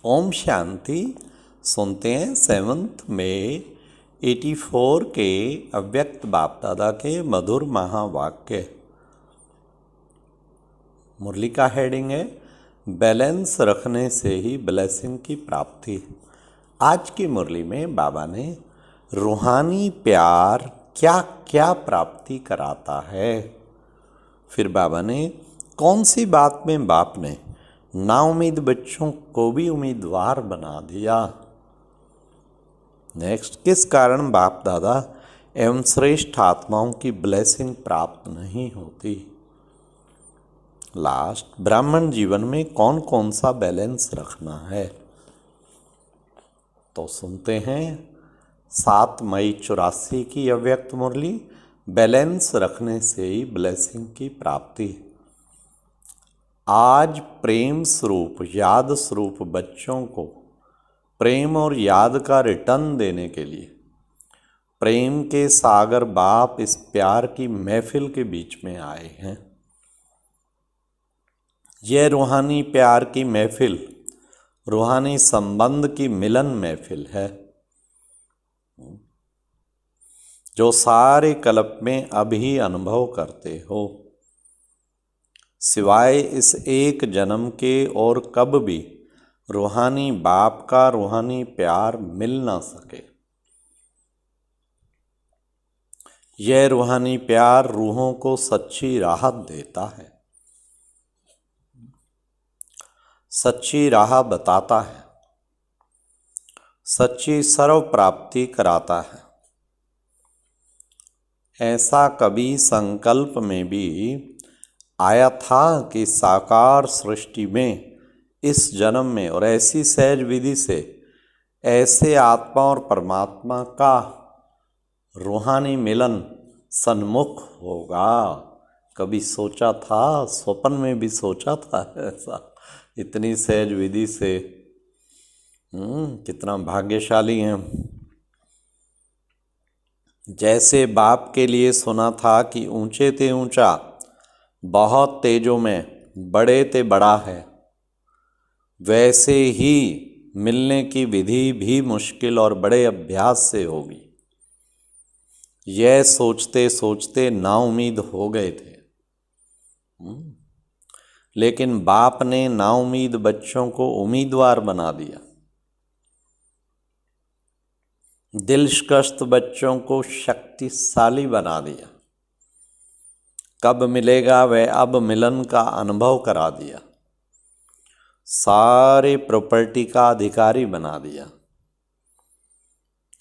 ओम शांति। सुनते हैं 7 मई 84 के अव्यक्त बाप दादा के मधुर महावाक्य। मुरली का हेडिंग है बैलेंस रखने से ही ब्लेसिंग की प्राप्ति। आज की मुरली में बाबा ने रूहानी प्यार क्या क्या प्राप्ति कराता है। फिर बाबा ने कौन सी बात में बाप ने नाउम्मीद बच्चों को भी उम्मीदवार बना दिया। नेक्स्ट, किस कारण बाप दादा एवं श्रेष्ठ आत्माओं की ब्लेसिंग प्राप्त नहीं होती। लास्ट, ब्राह्मण जीवन में कौन कौन सा बैलेंस रखना है। तो सुनते हैं 7 मई 84 की अव्यक्त मुरली, बैलेंस रखने से ही ब्लेसिंग की प्राप्ति। आज प्रेम स्वरूप याद स्वरूप बच्चों को प्रेम और याद का रिटर्न देने के लिए प्रेम के सागर बाप इस प्यार की महफिल के बीच में आए हैं। यह रूहानी प्यार की महफिल रूहानी संबंध की मिलन महफिल है, जो सारे कल्प में अभी अनुभव करते हो, सिवाय इस एक जन्म के और कब भी रूहानी बाप का रूहानी प्यार मिल ना सके। यह रूहानी प्यार रूहों को सच्ची राहत देता है, सच्ची राह बताता है, सच्ची सर्व प्राप्ति कराता है। ऐसा कभी संकल्प में भी आया था कि साकार सृष्टि में इस जन्म में और ऐसी सहज विधि से ऐसे आत्मा और परमात्मा का रूहानी मिलन सन्मुख होगा। कभी सोचा था, स्वप्न में भी सोचा था ऐसा, इतनी सहज विधि से। कितना भाग्यशाली हैं। जैसे बाप के लिए सुना था कि ऊंचे ते ऊंचा, बहुत तेजों में बड़े ते बड़ा है, वैसे ही मिलने की विधि भी मुश्किल और बड़े अभ्यास से होगी। यह सोचते सोचते नाउम्मीद हो गए थे, लेकिन बाप ने नाउम्मीद बच्चों को उम्मीदवार बना दिया। दिलशकस्त बच्चों को शक्तिशाली बना दिया। कब मिलेगा वह अब मिलन का अनुभव करा दिया। सारे प्रॉपर्टी का अधिकारी बना दिया।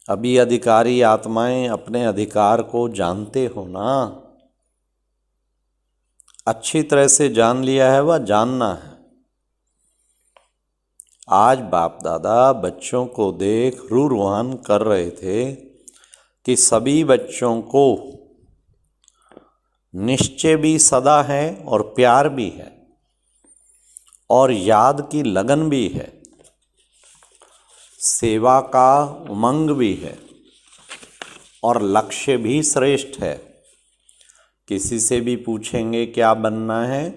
अभी अधिकारी आत्माएं अपने अधिकार को जानते हो ना, अच्छी तरह से जान लिया है, वह जानना है। आज बाप दादा बच्चों को देख रूहान कर रहे थे कि सभी बच्चों को निश्चय भी सदा है और प्यार भी है और याद की लगन भी है, सेवा का उमंग भी है और लक्ष्य भी श्रेष्ठ है। किसी से भी पूछेंगे क्या बनना है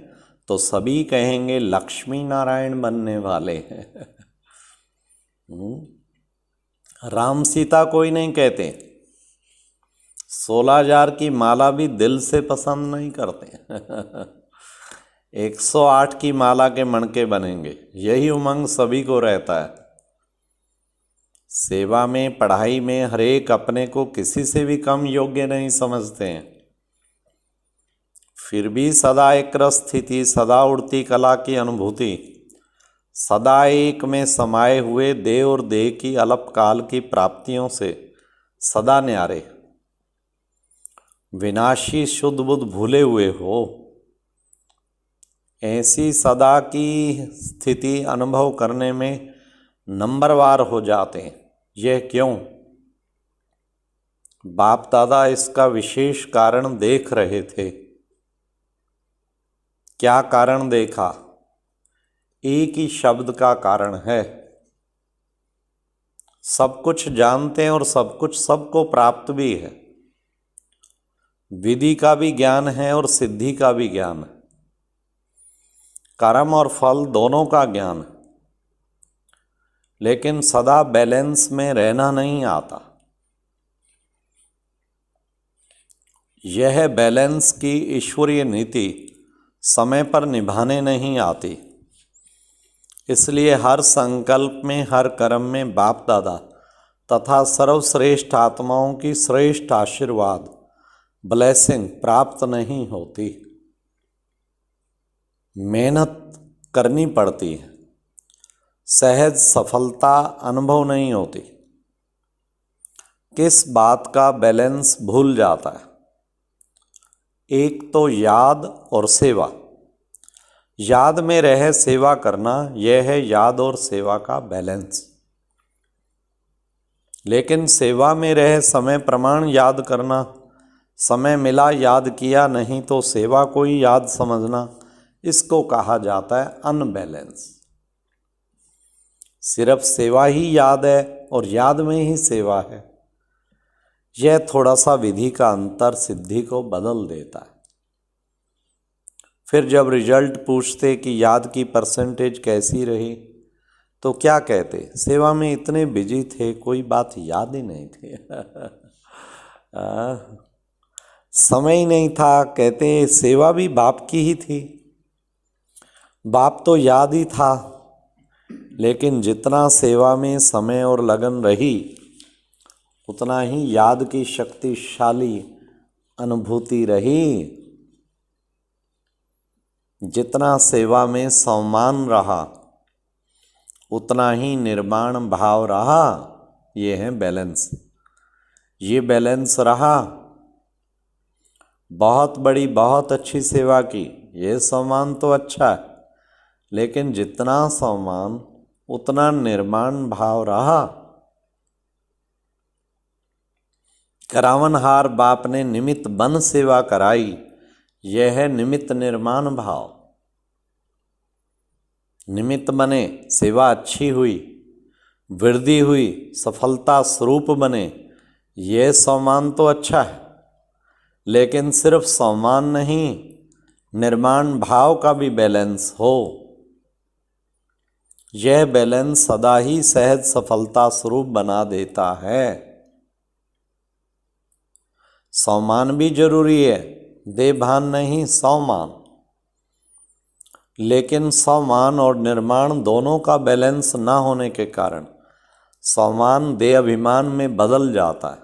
तो सभी कहेंगे लक्ष्मी नारायण बनने वाले हैं। राम सीता कोई नहीं कहते, 16,000 की माला भी दिल से पसंद नहीं करते। 108 की माला के मणके बनेंगे, यही उमंग सभी को रहता है। सेवा में, पढ़ाई में हर एक अपने को किसी से भी कम योग्य नहीं समझते हैं। फिर भी सदा एक रस स्थिति, सदा उड़ती कला की अनुभूति, सदा एक में समाये हुए देह और देह की अल्पकाल की प्राप्तियों से सदा न्यारे, विनाशी शुद्ध बुद्ध भूले हुए हो, ऐसी सदा की स्थिति अनुभव करने में नंबरवार हो जाते हैं। यह क्यों? बाप दादा इसका विशेष कारण देख रहे थे। क्या कारण देखा? एक ही शब्द का कारण है। सब कुछ जानते हैं और सब कुछ सबको प्राप्त भी है। विधि का भी ज्ञान है और सिद्धि का भी ज्ञान है। कर्म और फल दोनों का ज्ञान है। लेकिन सदा बैलेंस में रहना नहीं आता। यह बैलेंस की ईश्वरीय नीति समय पर निभाने नहीं आती। इसलिए हर संकल्प में, हर कर्म में बाप दादा तथा सर्वश्रेष्ठ आत्माओं की श्रेष्ठ आशीर्वाद, ब्लेसिंग प्राप्त नहीं होती। मेहनत करनी पड़ती है, सहज सफलता अनुभव नहीं होती। किस बात का बैलेंस भूल जाता है? एक तो याद और सेवा। याद में रह सेवा करना, यह है याद और सेवा का बैलेंस। लेकिन सेवा में रह समय प्रमाण याद करना, समय मिला याद किया, नहीं तो सेवा को ही याद समझना, इसको कहा जाता है अनबैलेंस। सिर्फ सेवा ही याद है और याद में ही सेवा है, यह थोड़ा सा विधि का अंतर सिद्धि को बदल देता है। फिर जब रिजल्ट पूछते कि याद की परसेंटेज कैसी रही, तो क्या कहते? सेवा में इतने बिजी थे, कोई बात याद ही नहीं थी। समय ही नहीं था। कहते सेवा भी बाप की ही थी, बाप तो याद ही था, लेकिन जितना सेवा में समय और लगन रही, उतना ही याद की शक्तिशाली अनुभूति रही। जितना सेवा में सम्मान रहा, उतना ही निर्माण भाव रहा। ये है बैलेंस। ये बैलेंस रहा। बहुत बड़ी, बहुत अच्छी सेवा की, ये सम्मान तो अच्छा है, लेकिन जितना सम्मान उतना निर्माण भाव रहा। करावनहार बाप ने निमित्त बन सेवा कराई, यह है निमित्त निर्माण भाव। निमित्त बने, सेवा अच्छी हुई, वृद्धि हुई, सफलता स्वरूप बने, यह सम्मान तो अच्छा है, लेकिन सिर्फ सम्मान नहीं, निर्माण भाव का भी बैलेंस हो। यह बैलेंस सदा ही सहज सफलता स्वरूप बना देता है। सम्मान भी जरूरी है, देभान नहीं, सम्मान। लेकिन सम्मान और निर्माण दोनों का बैलेंस ना होने के कारण सम्मान देह अभिमान में बदल जाता है।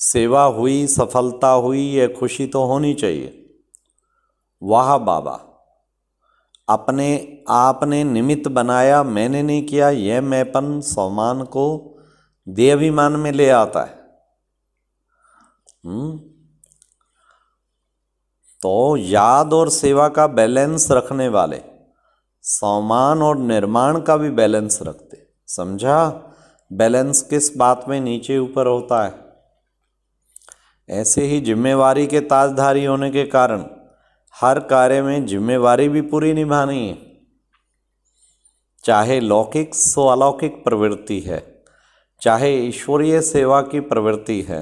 सेवा हुई, सफलता हुई, यह खुशी तो होनी चाहिए। वाह बाबा, अपने आपने निमित्त बनाया, मैंने नहीं किया, यह मैंपन सम्मान को देह अभिमान में ले आता है। तो याद और सेवा का बैलेंस रखने वाले सम्मान और निर्माण का भी बैलेंस रखते। समझा? बैलेंस किस बात में नीचे ऊपर होता है। ऐसे ही जिम्मेवारी के ताजधारी होने के कारण हर कार्य में जिम्मेवारी भी पूरी निभानी है। चाहे लौकिक सो अलौकिक प्रवृत्ति है, चाहे ईश्वरीय सेवा की प्रवृत्ति है,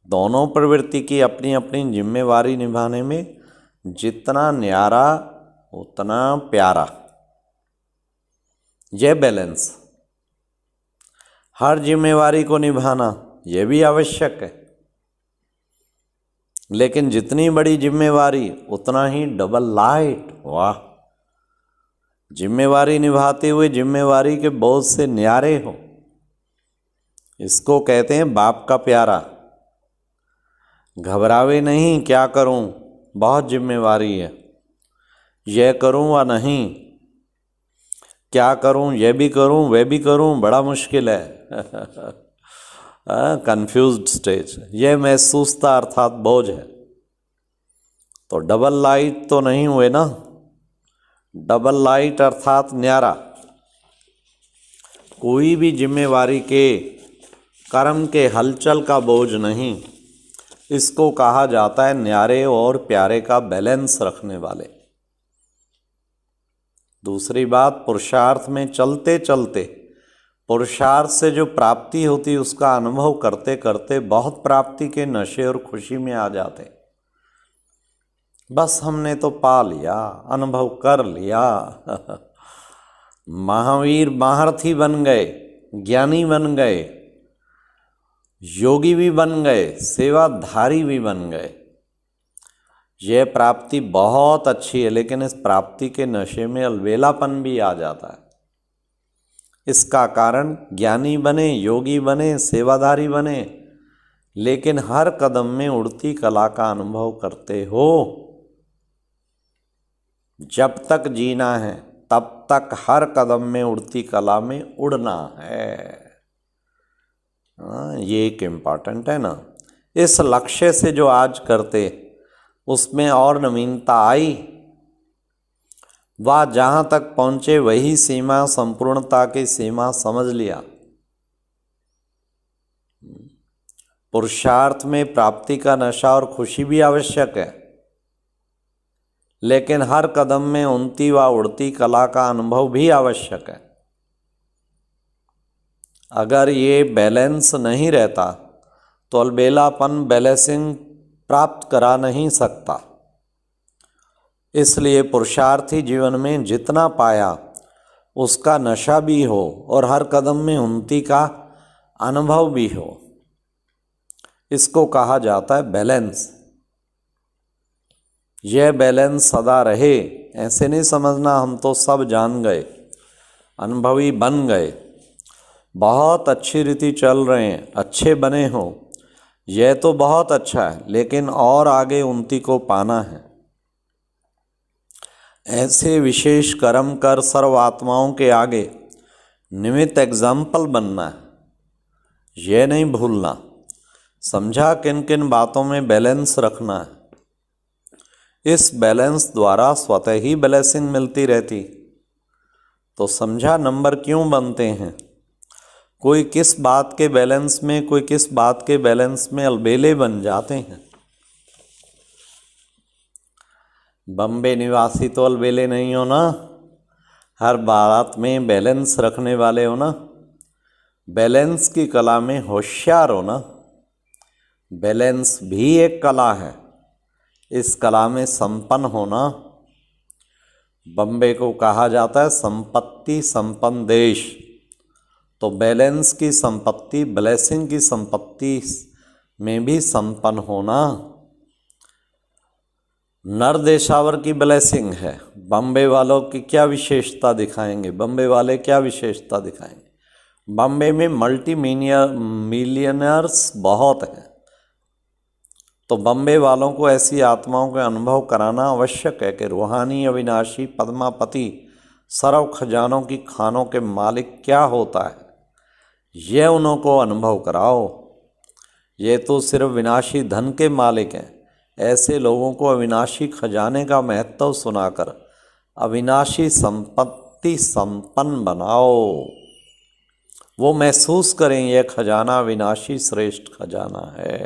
दोनों प्रवृत्ति की अपनी अपनी जिम्मेवारी निभाने में जितना न्यारा उतना प्यारा। यह बैलेंस, हर जिम्मेवारी को निभाना यह भी आवश्यक है, लेकिन जितनी बड़ी जिम्मेवारी उतना ही डबल लाइट। वाह, जिम्मेवारी निभाते हुए जिम्मेवारी के बोझ से न्यारे हो, इसको कहते हैं बाप का प्यारा। घबरावे नहीं, क्या करूं, बहुत जिम्मेवारी है, यह करूं व नहीं, क्या करूं, यह भी करूं वह भी करूं, बड़ा मुश्किल है। कंफ्यूज्ड स्टेज, यह महसूसता अर्थात बोझ है। तो डबल लाइट तो नहीं हुए ना, डबल लाइट अर्थात न्यारा। कोई भी जिम्मेवारी के कर्म के हलचल का बोझ नहीं, इसको कहा जाता है न्यारे और प्यारे का बैलेंस रखने वाले। दूसरी बात, पुरुषार्थ में चलते चलते पुरुषार्थ से जो प्राप्ति होती है उसका अनुभव करते करते बहुत प्राप्ति के नशे और खुशी में आ जाते। बस हमने तो पा लिया, अनुभव कर लिया। महावीर महारथी बन गए, ज्ञानी बन गए, योगी भी बन गए, सेवाधारी भी बन गए। यह प्राप्ति बहुत अच्छी है, लेकिन इस प्राप्ति के नशे में अलबेलापन भी आ जाता है। इसका कारण ज्ञानी बने, योगी बने, सेवाधारी बने, लेकिन हर कदम में उड़ती कला का अनुभव करते हो। जब तक जीना है तब तक हर कदम में उड़ती कला में उड़ना है। ये एक इम्पॉर्टेंट है ना। इस लक्ष्य से जो आज करते उसमें और नवीनता आई, वह जहाँ तक पहुँचे वही सीमा संपूर्णता की सीमा समझ लिया। पुरुषार्थ में प्राप्ति का नशा और खुशी भी आवश्यक है, लेकिन हर कदम में उड़ती व उड़ती कला का अनुभव भी आवश्यक है। अगर ये बैलेंस नहीं रहता तो अलबेलापन बैलेंसिंग प्राप्त करा नहीं सकता। इसलिए पुरुषार्थी जीवन में जितना पाया उसका नशा भी हो और हर कदम में उन्नति का अनुभव भी हो। इसको कहा जाता है बैलेंस। यह बैलेंस सदा रहे, ऐसे नहीं समझना हम तो सब जान गए, अनुभवी बन गए, बहुत अच्छी रीति चल रहे हैं, अच्छे बने हो, यह तो बहुत अच्छा है, लेकिन और आगे उन्नति को पाना है। ऐसे विशेष कर्म कर सर्व आत्माओं के आगे निमित्त एग्जाम्पल बनना है, यह नहीं भूलना। समझा किन किन बातों में बैलेंस रखना है। इस बैलेंस द्वारा स्वतः ही ब्लेसिंग मिलती रहती। तो समझा नंबर क्यों बनते हैं। कोई किस बात के बैलेंस में, कोई किस बात के बैलेंस में अलबेले बन जाते हैं। बम्बे निवासी तो अलबेले नहीं हो ना, हर बात में बैलेंस रखने वाले हो ना, बैलेंस की कला में होशियार हो ना। बैलेंस भी एक कला है, इस कला में संपन्न होना। बम्बे को कहा जाता है संपत्ति संपन्न देश। तो बैलेंस की संपत्ति, ब्लेसिंग की संपत्ति में भी संपन्न होना नर देशावर की ब्लेसिंग है। बम्बे वालों की क्या विशेषता दिखाएंगे, बम्बे वाले क्या विशेषता दिखाएंगे। बम्बे में मल्टी मिलियनर्स बहुत हैं, तो बम्बे वालों को ऐसी आत्माओं का अनुभव कराना आवश्यक है कि रूहानी अविनाशी पद्मापति सर्व खजानों की खानों के मालिक क्या होता है, यह उनको अनुभव कराओ। ये तो सिर्फ विनाशी धन के मालिक हैं। ऐसे लोगों को अविनाशी खजाने का महत्व सुनाकर अविनाशी संपत्ति संपन्न बनाओ। वो महसूस करें यह खजाना अविनाशी श्रेष्ठ खजाना है।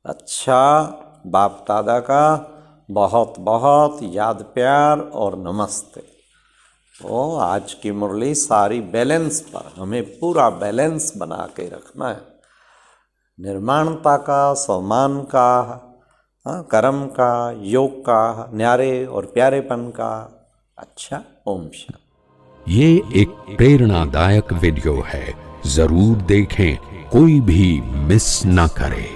अच्छा, बाप दादा का बहुत बहुत याद प्यार और नमस्ते। तो आज की मुरली सारी बैलेंस पर, हमें पूरा बैलेंस बना के रखना है। निर्माणता का, सम्मान का, कर्म का, योग का, न्यारे और प्यारेपन का। अच्छा, ओम शांति। ये एक प्रेरणादायक वीडियो है, जरूर देखें, कोई भी मिस ना करे।